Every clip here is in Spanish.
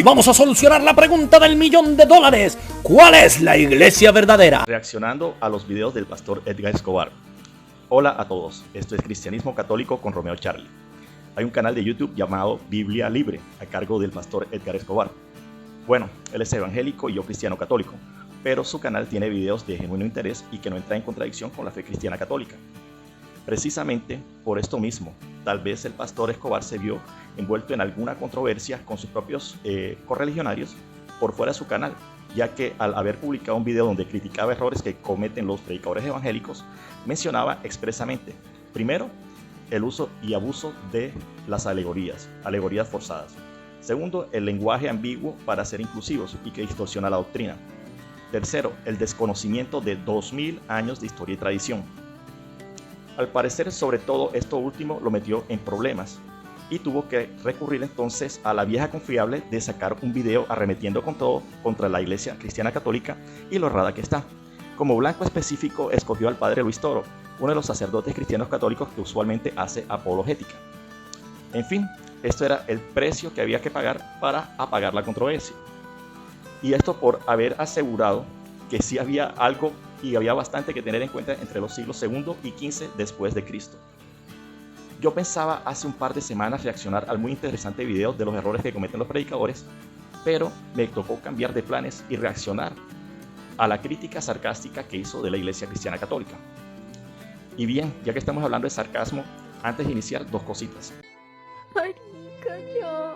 Hoy vamos a solucionar la pregunta del $1.000.000. ¿Cuál es la iglesia verdadera? Reaccionando a los videos del pastor Edgar Escobar. Hola a todos, esto es Cristianismo Católico con Romeo Charlie. Hay un canal de YouTube llamado Biblia Libre, a cargo del pastor Edgar Escobar. Bueno, él es evangélico y yo cristiano católico, pero su canal tiene videos de genuino interés y que no entra en contradicción con la fe cristiana católica. Precisamente por esto mismo, tal vez el pastor Escobar se vio envuelto en alguna controversia con sus propios correligionarios por fuera de su canal, ya que al haber publicado un video donde criticaba errores que cometen los predicadores evangélicos, mencionaba expresamente, primero, el uso y abuso de las alegorías forzadas. Segundo, el lenguaje ambiguo para ser inclusivos y que distorsiona la doctrina. Tercero, el desconocimiento de 2000 años de historia y tradición. Al parecer, sobre todo, esto último lo metió en problemas y tuvo que recurrir entonces a la vieja confiable de sacar un video arremetiendo con todo contra la iglesia cristiana católica y lo errada que está. Como blanco específico, escogió al padre Luis Toro, uno de los sacerdotes cristianos católicos que usualmente hace apologética. En fin, esto era el precio que había que pagar para apagar la controversia. Y esto por haber asegurado que sí había algo y había bastante que tener en cuenta entre los siglos II y XV después de Cristo. Yo pensaba hace un par de semanas reaccionar al muy interesante video de los errores que cometen los predicadores, pero me tocó cambiar de planes y reaccionar a la crítica sarcástica que hizo de la Iglesia Cristiana Católica. Y bien, ya que estamos hablando de sarcasmo, antes de iniciar, dos cositas. Marica, ya.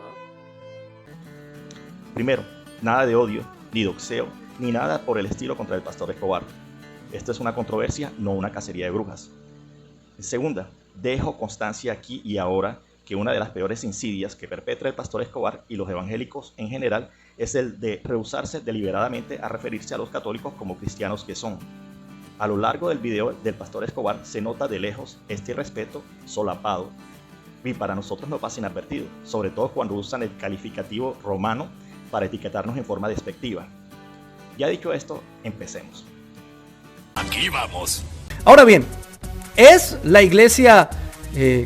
Primero, nada de odio, ni doxeo, ni nada por el estilo contra el pastor Escobar. Esto es una controversia, no una cacería de brujas. Segunda, dejo constancia aquí y ahora que una de las peores insidias que perpetra el pastor Escobar y los evangélicos en general es el de rehusarse deliberadamente a referirse a los católicos como cristianos que son. A lo largo del video del pastor Escobar se nota de lejos este irrespeto solapado y para nosotros no pasa inadvertido, sobre todo cuando usan el calificativo romano para etiquetarnos en forma despectiva. Ya dicho esto, empecemos. Aquí vamos. Ahora bien, ¿es la iglesia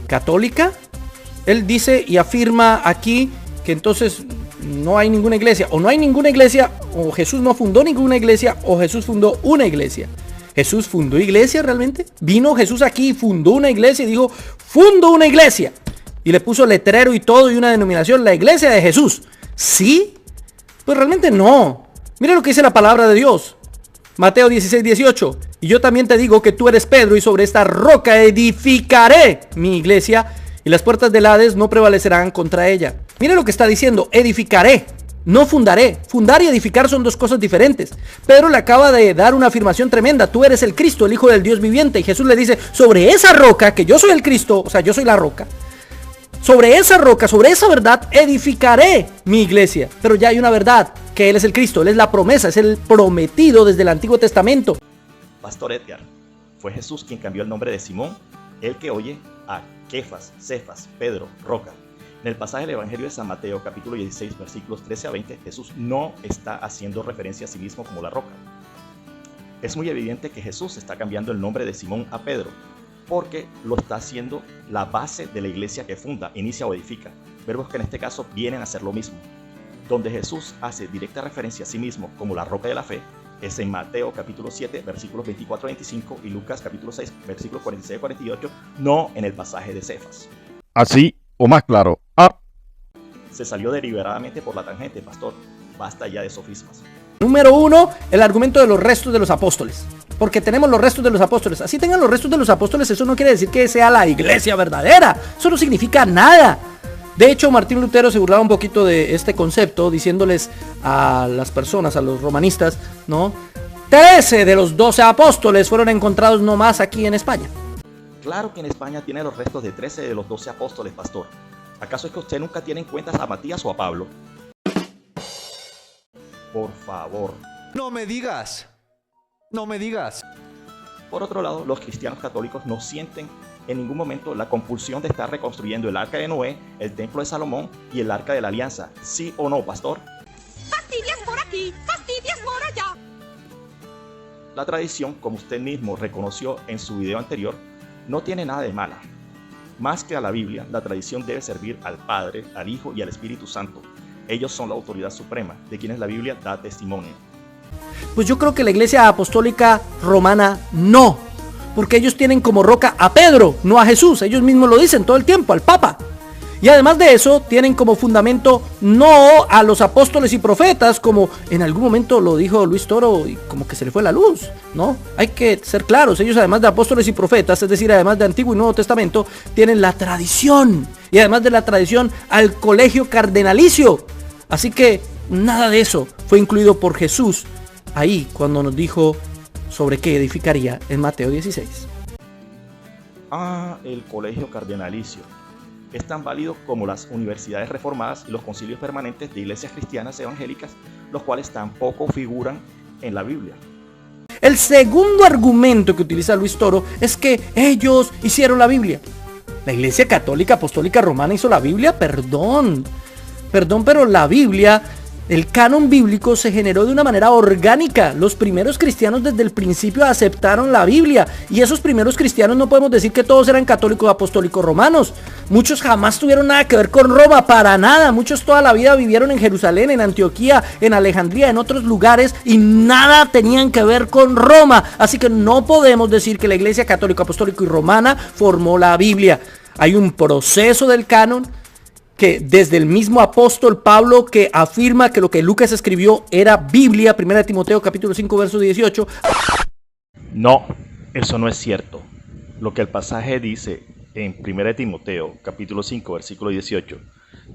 católica? Él dice y afirma aquí que entonces no hay ninguna iglesia, o no hay ninguna iglesia, o Jesús no fundó ninguna iglesia, o Jesús fundó una iglesia. ¿Jesús fundó iglesia realmente? ¿Vino Jesús aquí y fundó una iglesia y dijo, fundo una iglesia? Y le puso letrero y todo y una denominación, la iglesia de Jesús. ¿Sí? Pues realmente no. Mira lo que dice la palabra de Dios. Mateo 16:18. Y yo también te digo que tú eres Pedro y sobre esta roca edificaré mi iglesia y las puertas del Hades no prevalecerán contra ella. Mira lo que está diciendo, edificaré, no fundaré. Fundar y edificar son dos cosas diferentes. Pedro le acaba de dar una afirmación tremenda. Tú eres el Cristo, el Hijo del Dios viviente. Y Jesús le dice, sobre esa roca, que yo soy el Cristo, o sea, yo soy la roca. Sobre esa roca, sobre esa verdad, edificaré mi iglesia. Pero ya hay una verdad, que Él es el Cristo, Él es la promesa, es el prometido desde el Antiguo Testamento. Pastor Edgar, fue Jesús quien cambió el nombre de Simón, el que oye, a Kefas, Cefas, Pedro, roca. En el pasaje del Evangelio de San Mateo, capítulo 16, versículos 13 a 20, Jesús no está haciendo referencia a sí mismo como la roca. Es muy evidente que Jesús está cambiando el nombre de Simón a Pedro, porque lo está haciendo la base de la iglesia que funda, inicia o edifica, verbos que en este caso vienen a ser lo mismo. Donde Jesús hace directa referencia a sí mismo como la roca de la fe, es en Mateo capítulo 7, versículos 24 a 25 y Lucas capítulo 6, versículos 46 a 48, no en el pasaje de Cefas. Así, o más claro, Se salió deliberadamente por la tangente, pastor. Basta ya de sofismas. Número 1, el argumento de los restos de los apóstoles. Porque tenemos los restos de los apóstoles. Así tengan los restos de los apóstoles, eso no quiere decir que sea la iglesia verdadera. Eso no significa nada. De hecho, Martín Lutero se burlaba un poquito de este concepto, diciéndoles a las personas, a los romanistas, ¿no? 13 de los 12 apóstoles fueron encontrados nomás aquí en España. Claro que en España tiene los restos de 13 de los 12 apóstoles, pastor. ¿Acaso es que usted nunca tiene en cuenta a Matías o a Pablo? Por favor. No me digas. No me digas. Por otro lado, los cristianos católicos no sienten en ningún momento la compulsión de estar reconstruyendo el arca de Noé, el templo de Salomón y el arca de la alianza. ¿Sí o no, pastor? Fastidias por aquí, fastidias por allá. La tradición, como usted mismo reconoció en su video anterior, no tiene nada de mala. Más que a la Biblia, la tradición debe servir al Padre, al Hijo y al Espíritu Santo. Ellos son la autoridad suprema, de quienes la Biblia da testimonio. Pues yo creo que la Iglesia Apostólica Romana no, porque ellos tienen como roca a Pedro, no a Jesús. Ellos mismos lo dicen todo el tiempo, al Papa. Y además de eso, tienen como fundamento no a los apóstoles y profetas, como en algún momento lo dijo Luis Toro y como que se le fue la luz, ¿no? Hay que ser claros, ellos además de apóstoles y profetas, es decir, además de Antiguo y Nuevo Testamento, tienen la tradición. Y además de la tradición, al colegio cardenalicio. Así que nada de eso fue incluido por Jesús ahí cuando nos dijo sobre qué edificaría en Mateo 16. El colegio cardenalicio. Es tan válido como las universidades reformadas y los concilios permanentes de iglesias cristianas evangélicas, los cuales tampoco figuran en la Biblia. El segundo argumento que utiliza Luis Toro es que ellos hicieron la Biblia. La Iglesia Católica Apostólica Romana hizo la Biblia, perdón, pero la Biblia, el canon bíblico se generó de una manera orgánica. Los primeros cristianos desde el principio aceptaron la Biblia, y esos primeros cristianos no podemos decir que todos eran católicos apostólicos romanos. Muchos jamás tuvieron nada que ver con Roma, para nada. Muchos toda la vida vivieron en Jerusalén, en Antioquía, en Alejandría, en otros lugares, y nada tenían que ver con Roma. Así que no podemos decir que la Iglesia Católica Apostólica y Romana formó la Biblia. Hay un proceso del canon que desde el mismo apóstol Pablo, que afirma que lo que Lucas escribió era Biblia, 1 Timoteo capítulo 5 verso 18. No, eso no es cierto. Lo que el pasaje dice en 1 Timoteo capítulo 5 versículo 18,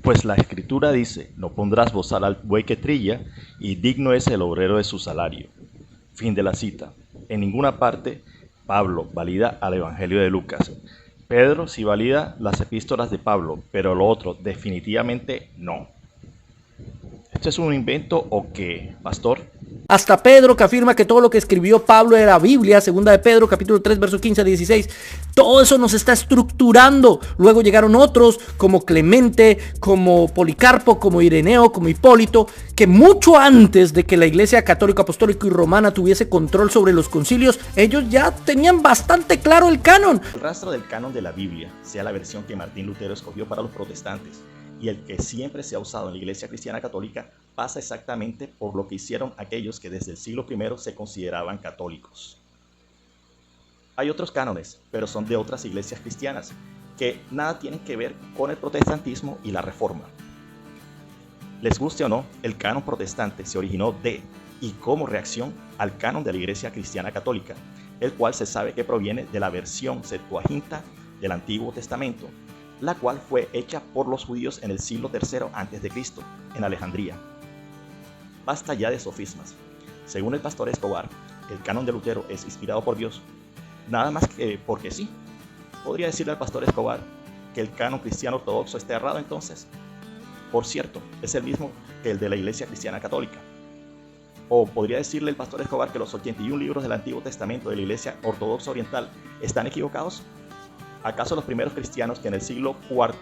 pues la escritura dice, no pondrás bozal al buey que trilla, y digno es el obrero de su salario. Fin de la cita. En ninguna parte Pablo valida al evangelio de Lucas. Pedro sí valida las epístolas de Pablo, pero lo otro definitivamente no. ¿Esto es un invento o qué, pastor? Hasta Pedro, que afirma que todo lo que escribió Pablo era Biblia, segunda de Pedro, capítulo 3, versos 15 a 16. Todo eso nos está estructurando. Luego llegaron otros, como Clemente, como Policarpo, como Ireneo, como Hipólito, que mucho antes de que la Iglesia Católica, Apostólica y Romana tuviese control sobre los concilios, ellos ya tenían bastante claro el canon. El rastro del canon de la Biblia, sea la versión que Martín Lutero escogió para los protestantes, y el que siempre se ha usado en la Iglesia Cristiana Católica, pasa exactamente por lo que hicieron aquellos que desde el siglo I se consideraban católicos. Hay otros cánones, pero son de otras iglesias cristianas, que nada tienen que ver con el protestantismo y la Reforma. Les guste o no, el canon protestante se originó de y como reacción al canon de la Iglesia Cristiana Católica, el cual se sabe que proviene de la versión Septuaginta del Antiguo Testamento, la cual fue hecha por los judíos en el siglo III a.C., en Alejandría. Basta ya de sofismas. Según el pastor Escobar, el canon de Lutero es inspirado por Dios, nada más que porque sí. ¿Podría decirle al pastor Escobar que el canon cristiano ortodoxo está errado entonces? Por cierto, es el mismo que el de la Iglesia Cristiana Católica. ¿O podría decirle el pastor Escobar que los 81 libros del Antiguo Testamento de la Iglesia Ortodoxa Oriental están equivocados? ¿Acaso los primeros cristianos que en el siglo IV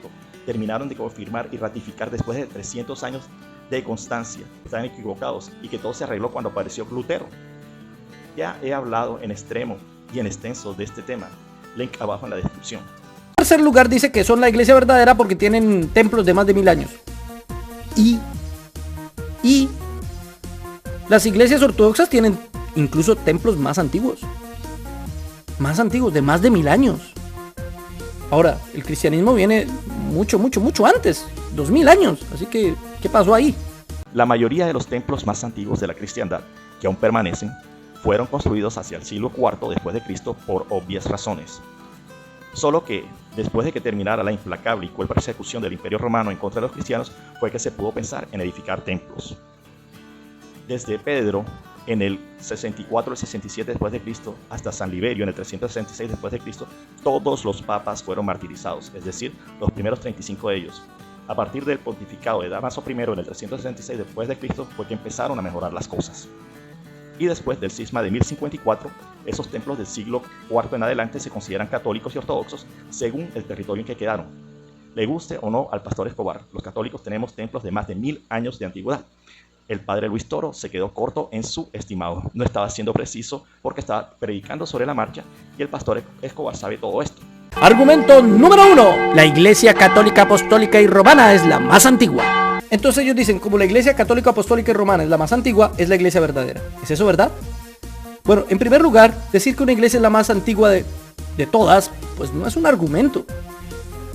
terminaron de confirmar y ratificar después de 300 años de constancia están equivocados y que todo se arregló cuando apareció Lutero? Ya he hablado en extremo y en extenso de este tema, link abajo en la descripción. En tercer lugar dice que son la iglesia verdadera porque tienen templos de más de 1000 años. Y las iglesias ortodoxas tienen incluso templos más antiguos, de más de 1000 años. Ahora, el cristianismo viene mucho antes, 2000 años, así que, ¿qué pasó ahí? La mayoría de los templos más antiguos de la cristiandad, que aún permanecen, fueron construidos hacia el siglo IV después de Cristo por obvias razones. Solo que, después de que terminara la implacable y cruel persecución del Imperio Romano en contra de los cristianos, fue que se pudo pensar en edificar templos. Desde Pedro, en el 64 al 67 después de Cristo, hasta San Liberio en el 366 después de Cristo, todos los papas fueron martirizados, es decir, los primeros 35 de ellos. A partir del pontificado de Dámaso I en el 366 después de Cristo fue que empezaron a mejorar las cosas. Y después del cisma de 1054, esos templos del siglo IV en adelante se consideran católicos y ortodoxos según el territorio en que quedaron. Le guste o no al pastor Escobar, los católicos tenemos templos de más de 1000 años de antigüedad. El padre Luis Toro se quedó corto en su estimado, no estaba siendo preciso porque estaba predicando sobre la marcha y el pastor Escobar sabe todo esto. Argumento número 1. La Iglesia Católica Apostólica y Romana es la más antigua. Entonces ellos dicen, como la iglesia católica, apostólica y romana es la más antigua, es la iglesia verdadera. ¿Es eso verdad? Bueno, en primer lugar, decir que una iglesia es la más antigua de todas, pues no es un argumento.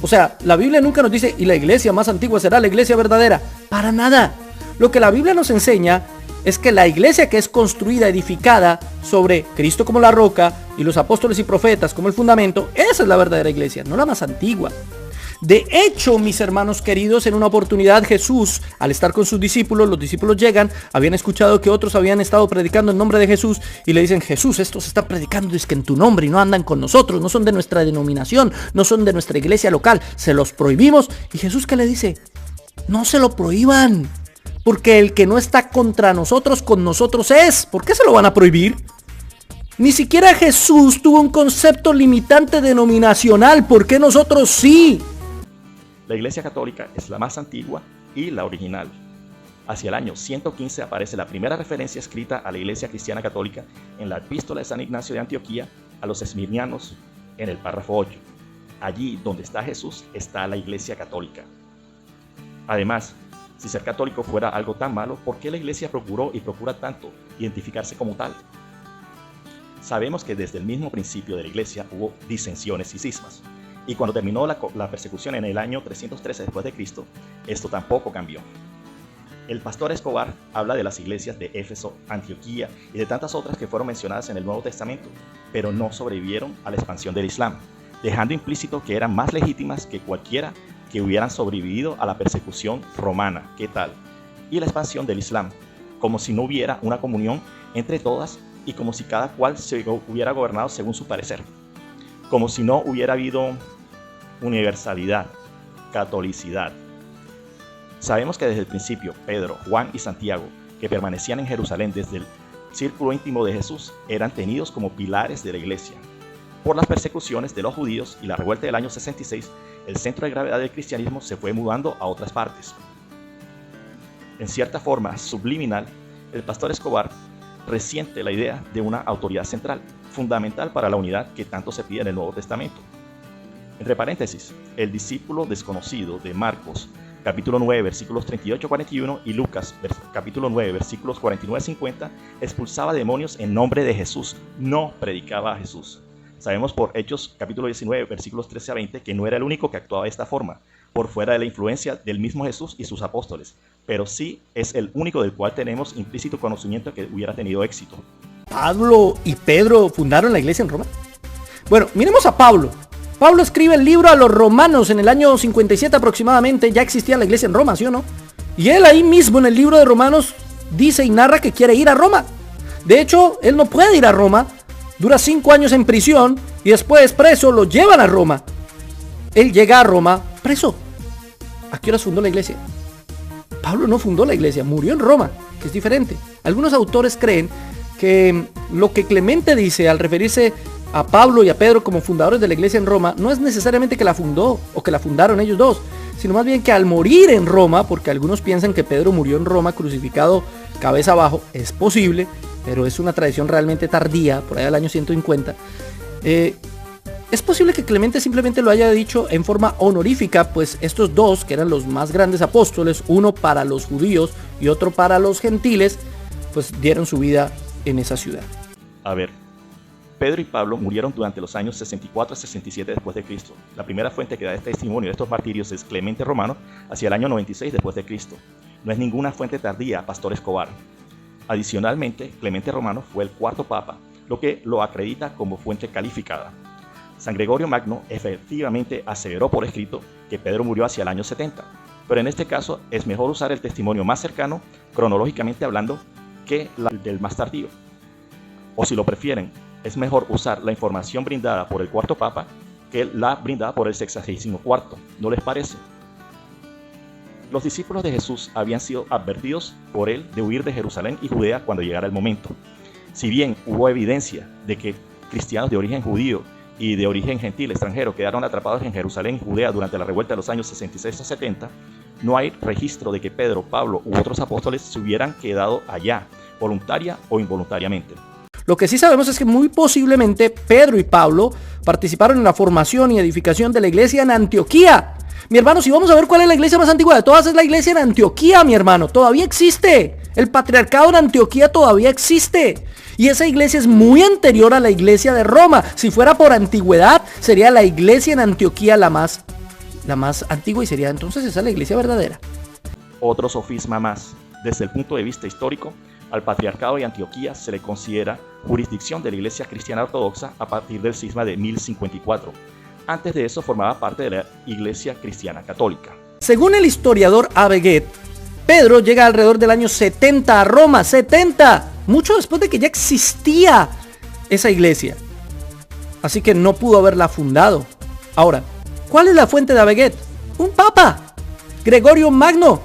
O sea, la Biblia nunca nos dice, y la iglesia más antigua será la iglesia verdadera. Para nada. Lo que la Biblia nos enseña es que la iglesia que es construida, edificada sobre Cristo como la roca y los apóstoles y profetas como el fundamento, esa es la verdadera iglesia, no la más antigua. De hecho, mis hermanos queridos, en una oportunidad Jesús, al estar con sus discípulos, los discípulos llegan, habían escuchado que otros habían estado predicando en nombre de Jesús y le dicen, Jesús, estos están predicando es que en tu nombre y no andan con nosotros, no son de nuestra denominación, no son de nuestra iglesia local, se los prohibimos. Y Jesús, ¿qué le dice? No se lo prohíban, porque el que no está contra nosotros, con nosotros es. ¿Por qué se lo van a prohibir? Ni siquiera Jesús tuvo un concepto limitante denominacional, ¿por qué nosotros sí? La Iglesia Católica es la más antigua y la original. Hacia el año 115 aparece la primera referencia escrita a la Iglesia Cristiana Católica en la Epístola de San Ignacio de Antioquía a los esmirnianos en el párrafo 8. Allí donde está Jesús está la Iglesia Católica. Además, si ser católico fuera algo tan malo, ¿por qué la Iglesia procuró y procura tanto identificarse como tal? Sabemos que desde el mismo principio de la Iglesia hubo disensiones y cismas. Y cuando terminó la persecución en el año 313 después de Cristo, esto tampoco cambió. El pastor Escobar habla de las iglesias de Éfeso, Antioquía y de tantas otras que fueron mencionadas en el Nuevo Testamento, pero no sobrevivieron a la expansión del Islam, dejando implícito que eran más legítimas que cualquiera que hubieran sobrevivido a la persecución romana. ¿Qué tal? Y la expansión del Islam, como si no hubiera una comunión entre todas y como si cada cual se hubiera gobernado según su parecer, como si no hubiera habido universalidad, catolicidad. Sabemos que desde el principio Pedro, Juan y Santiago, que permanecían en Jerusalén desde el círculo íntimo de Jesús, eran tenidos como pilares de la iglesia. Por las persecuciones de los judíos y la revuelta del año 66, el centro de gravedad del cristianismo se fue mudando a otras partes. En cierta forma subliminal, el pastor Escobar resiente la idea de una autoridad central, fundamental para la unidad que tanto se pide en el Nuevo Testamento. Entre paréntesis, el discípulo desconocido de Marcos, capítulo 9, versículos 38-41 y Lucas, capítulo 9, versículos 49-50, expulsaba demonios en nombre de Jesús, no predicaba a Jesús. Sabemos por Hechos, capítulo 19, versículos 13-20, que no era el único que actuaba de esta forma, por fuera de la influencia del mismo Jesús y sus apóstoles, pero sí es el único del cual tenemos implícito conocimiento que hubiera tenido éxito. ¿Pablo y Pedro fundaron la iglesia en Roma? Bueno, miremos a Pablo. Pablo escribe el libro a los romanos en el año 57 aproximadamente, ya existía la iglesia en Roma, ¿sí o no? Y él ahí mismo en el libro de Romanos dice y narra que quiere ir a Roma. De hecho, él no puede ir a Roma, dura 5 años en prisión y después preso lo llevan a Roma. Él llega a Roma preso. ¿A qué horas fundó la iglesia? Pablo no fundó la iglesia, murió en Roma, que es diferente. Algunos autores creen que lo que Clemente dice al referirse a Pablo y a Pedro como fundadores de la iglesia en Roma no es necesariamente que la fundó o que la fundaron ellos dos, sino más bien que al morir en Roma, porque algunos piensan que Pedro murió en Roma crucificado cabeza abajo, es posible, pero es una tradición realmente tardía, por allá del año 150, es posible que Clemente simplemente lo haya dicho en forma honorífica, pues estos dos, que eran los más grandes apóstoles, uno para los judíos y otro para los gentiles, pues dieron su vida en esa ciudad. A ver, Pedro y Pablo murieron durante los años 64 a 67 después de Cristo. La primera fuente que da este testimonio de estos martirios es Clemente Romano, hacia el año 96 después de Cristo. No es ninguna fuente tardía, pastor Escobar. Adicionalmente, Clemente Romano fue el cuarto papa, lo que lo acredita como fuente calificada. San Gregorio Magno efectivamente aseveró por escrito que Pedro murió hacia el año 70, pero en este caso es mejor usar el testimonio más cercano, cronológicamente hablando, que el del más tardío. O si lo prefieren, es mejor usar la información brindada por el cuarto papa que la brindada por el 64º. ¿No les parece? Los discípulos de Jesús habían sido advertidos por él de huir de Jerusalén y Judea cuando llegara el momento. Si bien hubo evidencia de que cristianos de origen judío y de origen gentil extranjero quedaron atrapados en Jerusalén y Judea durante la revuelta de los años 66 a 70, no hay registro de que Pedro, Pablo u otros apóstoles se hubieran quedado allá, voluntaria o involuntariamente. Lo que sí sabemos es que muy posiblemente Pedro y Pablo participaron en la formación y edificación de la iglesia en Antioquía. Mi hermano, si vamos a ver cuál es la iglesia más antigua de todas, es la iglesia en Antioquía, mi hermano. Todavía existe. El patriarcado en Antioquía todavía existe. Y esa iglesia es muy anterior a la iglesia de Roma. Si fuera por antigüedad, sería la iglesia en Antioquía la más antigua y sería entonces esa la iglesia verdadera. Otro sofisma más. Desde el punto de vista histórico, al patriarcado de Antioquía se le considera jurisdicción de la iglesia cristiana ortodoxa a partir del cisma de 1054. Antes de eso formaba parte de la iglesia cristiana católica. Según el historiador Aveguet, Pedro llega alrededor del año 70 a Roma, 70, mucho después de que ya existía esa iglesia. Así que no pudo haberla fundado. Ahora, ¿cuál es la fuente de Aveguet? Un papa, Gregorio Magno.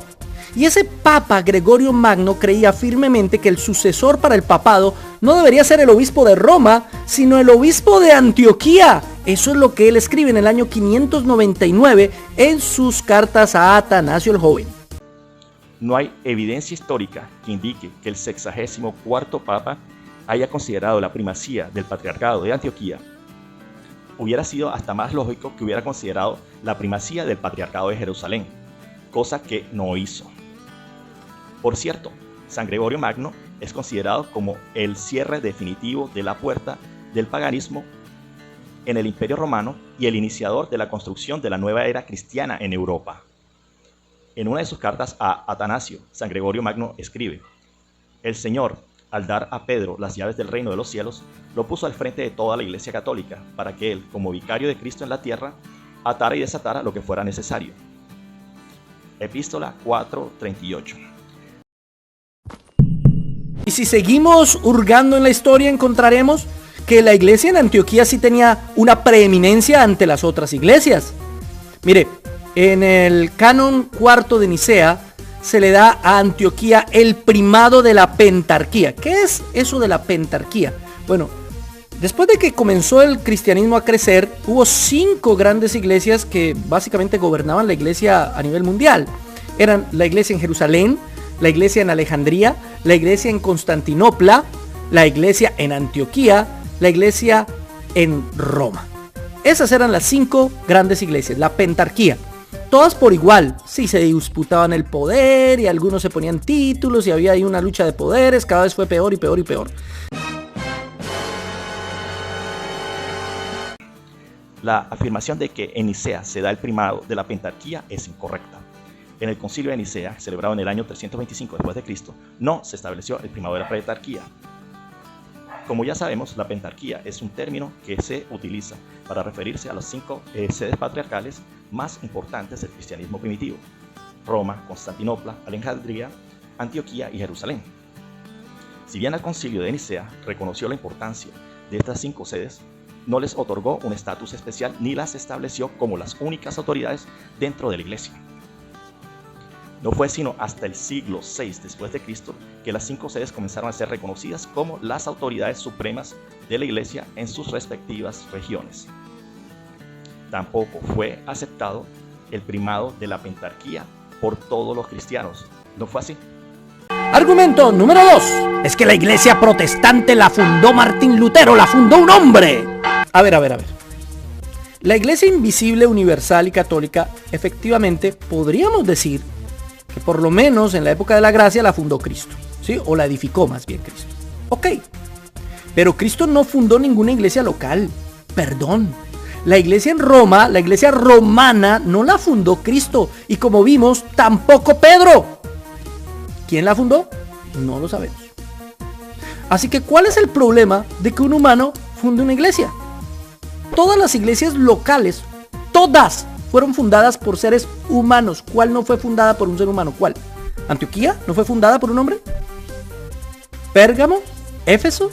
Y ese papa Gregorio Magno creía firmemente que el sucesor para el papado no debería ser el obispo de Roma, sino el obispo de Antioquía. Eso es lo que él escribe en el año 599 en sus cartas a Atanasio el Joven. No hay evidencia histórica que indique que el 64º papa haya considerado la primacía del patriarcado de Antioquía. Hubiera sido hasta más lógico que hubiera considerado la primacía del patriarcado de Jerusalén, cosa que no hizo. Por cierto, San Gregorio Magno es considerado como el cierre definitivo de la puerta del paganismo en el Imperio Romano y el iniciador de la construcción de la nueva era cristiana en Europa. En una de sus cartas a Atanasio, San Gregorio Magno escribe: el Señor, al dar a Pedro las llaves del reino de los cielos, lo puso al frente de toda la Iglesia católica, para que él, como vicario de Cristo en la tierra, atara y desatara lo que fuera necesario. Epístola 4:38. Y si seguimos hurgando en la historia, encontraremos que la iglesia en Antioquía sí tenía una preeminencia ante las otras iglesias. Mire, en el canon cuarto de Nicea se le da a Antioquía el primado de la pentarquía. ¿Qué es eso de la pentarquía? Bueno, después de que comenzó el cristianismo a crecer, hubo 5 grandes iglesias que básicamente gobernaban la iglesia a nivel mundial. Eran la iglesia en Jerusalén, la iglesia en Alejandría, la iglesia en Constantinopla, la iglesia en Antioquía, la iglesia en Roma. Esas eran las 5 grandes iglesias, la pentarquía. Todas por igual, sí se disputaban el poder y algunos se ponían títulos y había ahí una lucha de poderes, cada vez fue peor y peor y peor. La afirmación de que en Nicea se da el primado de la pentarquía es incorrecta. En el concilio de Nicea, celebrado en el año 325 después de Cristo, no se estableció el primado de la pentarquía. Como ya sabemos, la pentarquía es un término que se utiliza para referirse a las 5 sedes patriarcales más importantes del cristianismo primitivo: Roma, Constantinopla, Alejandría, Antioquía y Jerusalén. Si bien el concilio de Nicea reconoció la importancia de estas 5 sedes, no les otorgó un estatus especial ni las estableció como las únicas autoridades dentro de la iglesia. No fue sino hasta el siglo VI después de Cristo que las 5 sedes comenzaron a ser reconocidas como las autoridades supremas de la iglesia en sus respectivas regiones. Tampoco fue aceptado el primado de la pentarquía por todos los cristianos. ¿No fue así? Argumento número 2. Es que la iglesia protestante la fundó Martín Lutero, la fundó un hombre. A ver. La iglesia invisible, universal y católica, efectivamente, podríamos decir que por lo menos en la época de la gracia la fundó Cristo, ¿sí? O la edificó más bien Cristo. Ok. Pero Cristo no fundó ninguna iglesia local. Perdón. La iglesia en Roma, la iglesia romana, no la fundó Cristo. Y como vimos, tampoco Pedro. ¿Quién la fundó? No lo sabemos. Así que, ¿cuál es el problema de que un humano funde una iglesia? Todas las iglesias locales, todas, fueron fundadas por seres humanos. ¿Cuál no fue fundada por un ser humano? ¿Cuál? ¿Antioquía no fue fundada por un hombre? ¿Pérgamo? ¿Éfeso?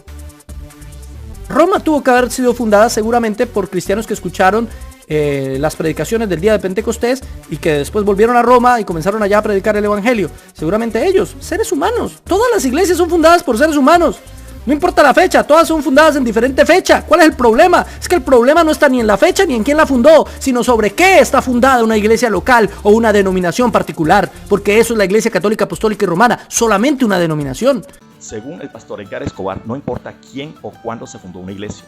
Roma tuvo que haber sido fundada seguramente por cristianos que escucharon las predicaciones del día de Pentecostés y que después volvieron a Roma y comenzaron allá a predicar el evangelio. Seguramente ellos, seres humanos. Todas las iglesias son fundadas por seres humanos. No importa la fecha, todas son fundadas en diferente fecha. ¿Cuál es el problema? Es que el problema no está ni en la fecha ni en quién la fundó, sino sobre qué está fundada una iglesia local o una denominación particular, porque eso es la Iglesia Católica, Apostólica y Romana, solamente una denominación. Según el pastor Edgar Escobar, no importa quién o cuándo se fundó una iglesia.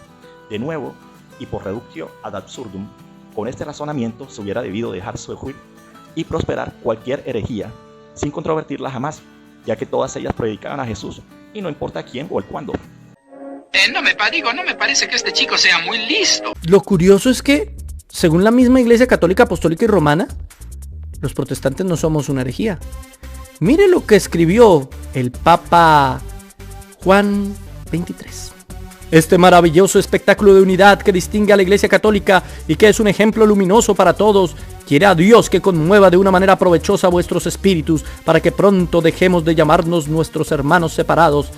De nuevo, y por reductio ad absurdum, con este razonamiento se hubiera debido dejar surgir y prosperar cualquier herejía sin controvertirla jamás, ya que todas ellas predicaban a Jesús y no importa quién o el cuándo. No me parece que este chico sea muy listo. Lo curioso es que, según la misma Iglesia Católica, Apostólica y Romana, los protestantes no somos una herejía. Mire lo que escribió el Papa Juan XXIII. Este maravilloso espectáculo de unidad que distingue a la Iglesia Católica y que es un ejemplo luminoso para todos, quiere a Dios que conmueva de una manera provechosa vuestros espíritus para que pronto dejemos de llamarnos nuestros hermanos separados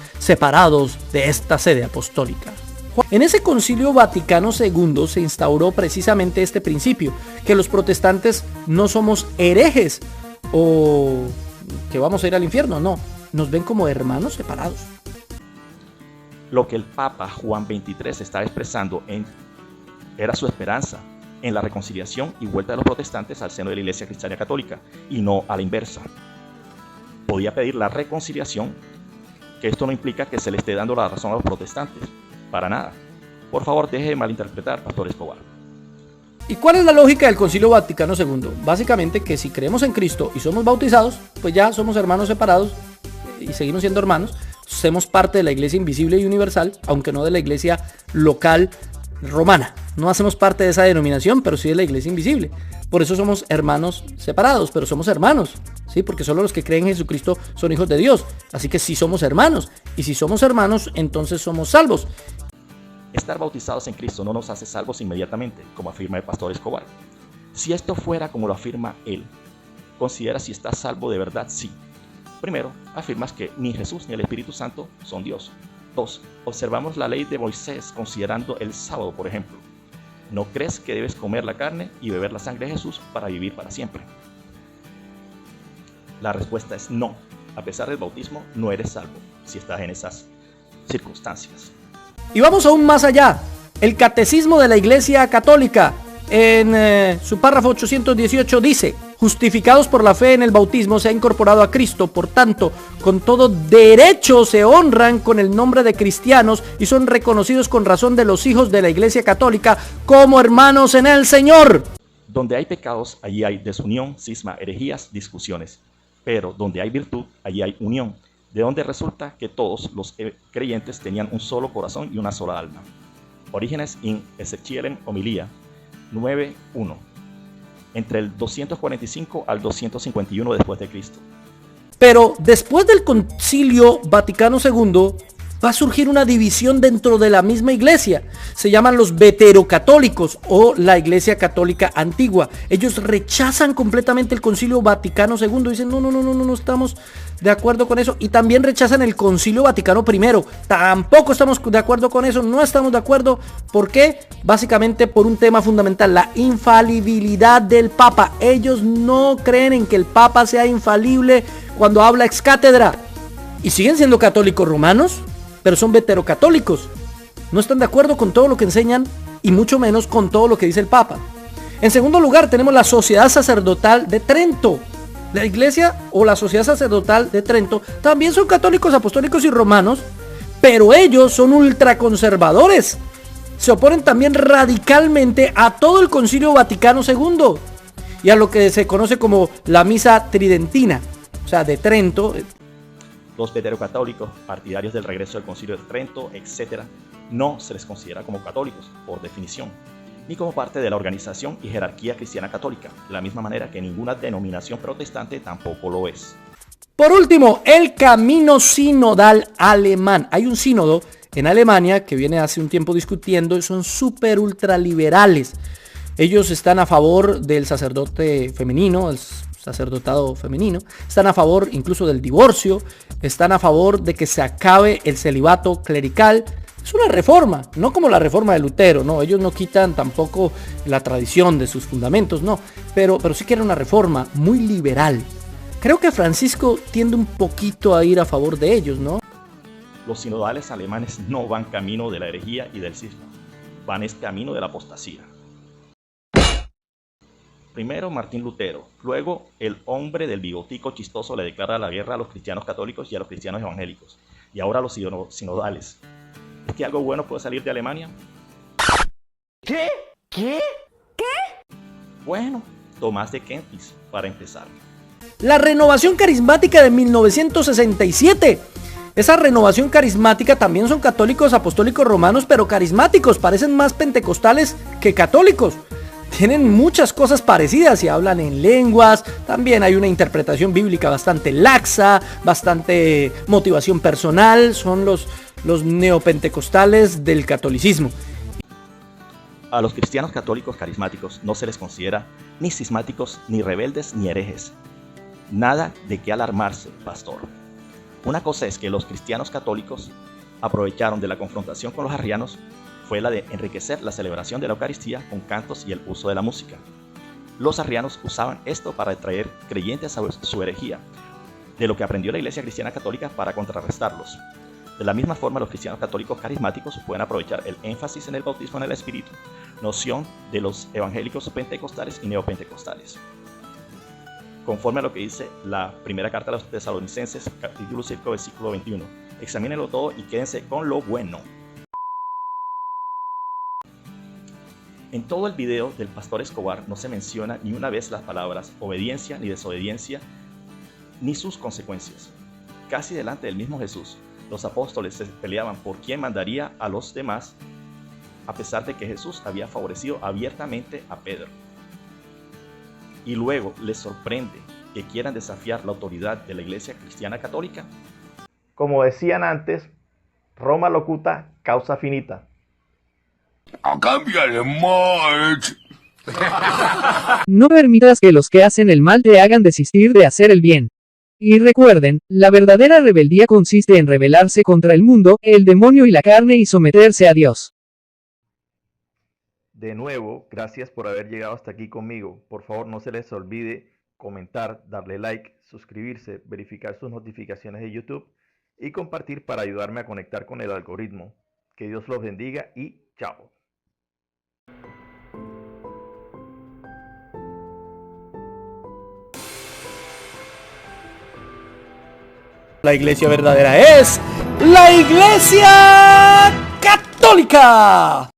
de esta sede apostólica. En ese Concilio Vaticano II se instauró precisamente este principio, que los protestantes no somos herejes o que vamos a ir al infierno, no, nos ven como hermanos separados. Lo que el Papa Juan XXIII estaba expresando era su esperanza en la reconciliación y vuelta de los protestantes al seno de la Iglesia Cristiana Católica, y no a la inversa. Podía pedir la reconciliación, que esto no implica que se le esté dando la razón a los protestantes, para nada. Por favor, deje de malinterpretar, Pastor Escobar. ¿Y cuál es la lógica del Concilio Vaticano II? Básicamente que si creemos en Cristo y somos bautizados, pues ya somos hermanos separados y seguimos siendo hermanos. Somos parte de la iglesia invisible y universal, aunque no de la iglesia local romana. No hacemos parte de esa denominación, pero sí de la iglesia invisible. Por eso somos hermanos separados, pero somos hermanos, ¿sí? Porque solo los que creen en Jesucristo son hijos de Dios. Así que sí somos hermanos. Y si somos hermanos, entonces somos salvos. Estar bautizados en Cristo no nos hace salvos inmediatamente, como afirma el Pastor Escobar. Si esto fuera como lo afirma él, considera si estás salvo de verdad, sí. Primero, afirmas que ni Jesús ni el Espíritu Santo son Dios. 2. Observamos la ley de Moisés considerando el sábado, por ejemplo. ¿No crees que debes comer la carne y beber la sangre de Jesús para vivir para siempre? La respuesta es no. A pesar del bautismo, no eres salvo si estás en esas circunstancias. Y vamos aún más allá. El Catecismo de la Iglesia Católica, en su párrafo 818, dice: justificados por la fe en el bautismo, se ha incorporado a Cristo, por tanto, con todo derecho se honran con el nombre de cristianos y son reconocidos con razón de los hijos de la Iglesia Católica como hermanos en el Señor. Donde hay pecados, allí hay desunión, cisma, herejías, discusiones. Pero donde hay virtud, allí hay unión, de donde resulta que todos los creyentes tenían un solo corazón y una sola alma. Orígenes in Ezechielem Homilia 9.1, entre el 245 al 251 después de Cristo. Pero después del Concilio Vaticano II va a surgir una división dentro de la misma iglesia. Se llaman los veterocatólicos o la Iglesia Católica Antigua. Ellos rechazan completamente el Concilio Vaticano II. Dicen, no estamos de acuerdo con eso. Y también rechazan el Concilio Vaticano I. Tampoco estamos de acuerdo con eso. No estamos de acuerdo. ¿Por qué? Básicamente por un tema fundamental, la infalibilidad del Papa. Ellos no creen en que el Papa sea infalible cuando habla ex cátedra. Y siguen siendo católicos romanos, pero son veterocatólicos. No están de acuerdo con todo lo que enseñan y mucho menos con todo lo que dice el Papa. En segundo lugar, tenemos la Sociedad Sacerdotal de Trento. La iglesia o la Sociedad Sacerdotal de Trento también son católicos, apostólicos y romanos, pero ellos son ultraconservadores. Se oponen también radicalmente a todo el Concilio Vaticano II y a lo que se conoce como la Misa Tridentina, o sea, de Trento. Los veterocatólicos, partidarios del regreso del Concilio de Trento, etc., no se les considera como católicos, por definición, ni como parte de la organización y jerarquía cristiana católica, de la misma manera que ninguna denominación protestante tampoco lo es. Por último, el camino sinodal alemán. Hay un sínodo en Alemania que viene hace un tiempo discutiendo y son súper ultraliberales. Ellos están a favor del sacerdote femenino, el sacerdotado femenino, están a favor incluso del divorcio, están a favor de que se acabe el celibato clerical. Es una reforma, no como la reforma de Lutero, no, ellos no quitan tampoco la tradición de sus fundamentos, no, pero sí quieren una reforma muy liberal. Creo que Francisco tiende un poquito a ir a favor de ellos, ¿no? Los sinodales alemanes no van camino de la herejía y del cisma, van camino de la apostasía. Primero Martín Lutero, luego el hombre del bigotico chistoso le declara la guerra a los cristianos católicos y a los cristianos evangélicos, y ahora los sinodales. ¿Es que algo bueno puede salir de Alemania? ¿Qué? ¿Qué? Bueno, Tomás de Kempis, para empezar. La renovación carismática de 1967. Esa renovación carismática también son católicos apostólicos romanos, pero carismáticos, parecen más pentecostales que católicos. Tienen muchas cosas parecidas y hablan en lenguas. También hay una interpretación bíblica bastante laxa, bastante motivación personal. Son los neopentecostales del catolicismo. A los cristianos católicos carismáticos no se les considera ni cismáticos, ni rebeldes, ni herejes. Nada de qué alarmarse, pastor. Una cosa es que los cristianos católicos aprovecharon de la confrontación con los arrianos, fue la de enriquecer la celebración de la Eucaristía con cantos y el uso de la música. Los arrianos usaban esto para atraer creyentes a su herejía, de lo que aprendió la Iglesia Cristiana Católica para contrarrestarlos. De la misma forma, los cristianos católicos carismáticos pueden aprovechar el énfasis en el bautismo en el Espíritu, noción de los evangélicos pentecostales y neopentecostales. Conforme a lo que dice la primera carta a los tesalonicenses, capítulo 5, versículo 21. Examínenlo todo y quédense con lo bueno. En todo el video del pastor Escobar no se menciona ni una vez las palabras obediencia ni desobediencia, ni sus consecuencias. Casi delante del mismo Jesús, los apóstoles se peleaban por quién mandaría a los demás, a pesar de que Jesús había favorecido abiertamente a Pedro. Y luego les sorprende que quieran desafiar la autoridad de la Iglesia Cristiana Católica. Como decían antes, Roma locuta, causa finita. ¡Cámbiale, March! No permitas que los que hacen el mal te hagan desistir de hacer el bien. Y recuerden, la verdadera rebeldía consiste en rebelarse contra el mundo, el demonio y la carne y someterse a Dios. De nuevo, gracias por haber llegado hasta aquí conmigo. Por favor, no se les olvide comentar, darle like, suscribirse, verificar sus notificaciones de YouTube y compartir para ayudarme a conectar con el algoritmo. Que Dios los bendiga y chao. La iglesia verdadera es la Iglesia Católica.